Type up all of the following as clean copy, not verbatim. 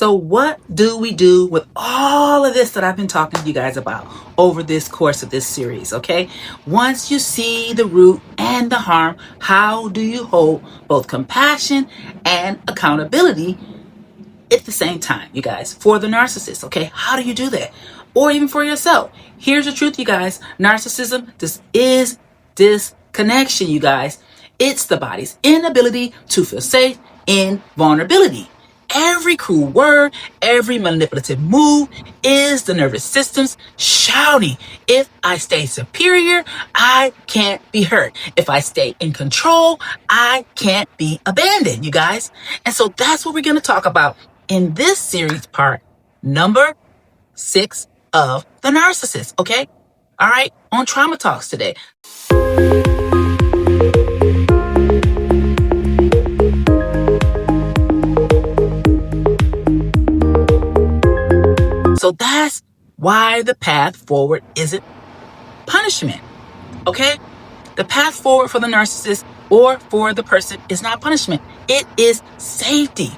So what do we do with all of this that I've been talking to you guys about over this course of this series, okay? Once you see the root and the harm, how do you hold both compassion and accountability at the same time, you guys, for the narcissist, okay? How do you do that? Or even for yourself. Here's the truth, you guys. Narcissism, this is disconnection, you guys. It's the body's inability to feel safe in vulnerability. Every cruel word, every manipulative move is the nervous system's shouting, if I stay superior, I can't be hurt. If I stay in control, I can't be abandoned, you guys. And so that's what we're going to talk about in this series, part number 6 of the narcissist, okay? All right, on Trauma Talks today. So that's why the path forward isn't punishment, okay? The path forward for the narcissist or for the person is not punishment. It is safety.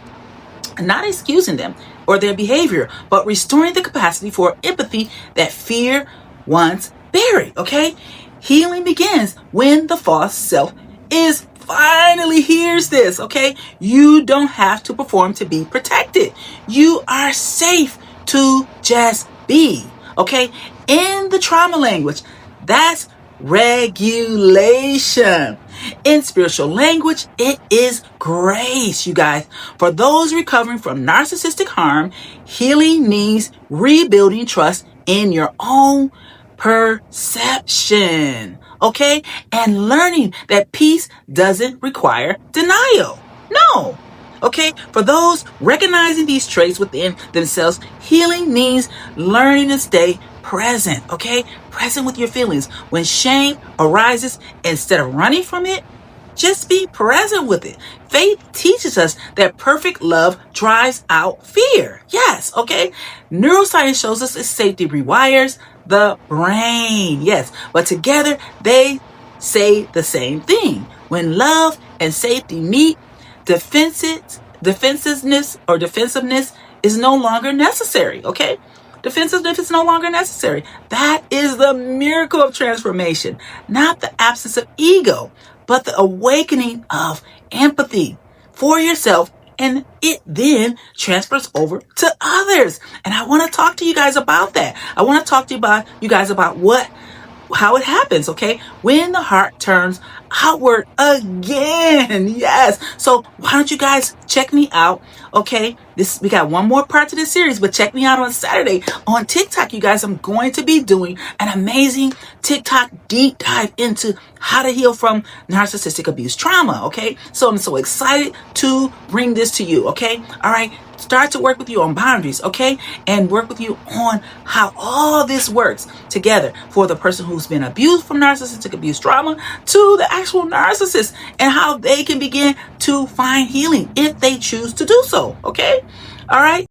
Not excusing them or their behavior, but restoring the capacity for empathy that fear once buried, okay? Healing begins when the false self is finally hears this, okay? You don't have to perform to be protected. You are safe to just be, okay? In the trauma language, that's regulation. In spiritual language, it is grace, you guys. For those recovering from narcissistic harm, healing means rebuilding trust in your own perception, okay? And learning that peace doesn't require denial. No. Okay, for those recognizing these traits within themselves, healing means learning to stay present, okay? Present with your feelings. When shame arises, instead of running from it, just be present with it. Faith teaches us that perfect love drives out fear. Yes, okay? Neuroscience shows us that safety rewires the brain. Yes, but together they say the same thing. When love and safety meet, defensiveness is no longer necessary, okay? Defensiveness is no longer necessary. That is the miracle of transformation, not the absence of ego, but the awakening of empathy for yourself, and it then transfers over to others. And I want to talk to you guys about that. I want to talk to you guys about how it happens, okay? When the heart turns outward again. Yes. So why don't you guys check me out, okay? We got one more part to this series, but check me out on Saturday on TikTok, you guys. I'm going to be doing an amazing TikTok deep dive into how to heal from narcissistic abuse trauma, okay? So I'm so excited to bring this to you, okay? All right. Start to work with you on boundaries, okay? And work with you on how all this works together for the person who's been abused from narcissistic abuse trauma to the actual narcissist, and how they can begin to find healing if they choose to do so, okay? All right.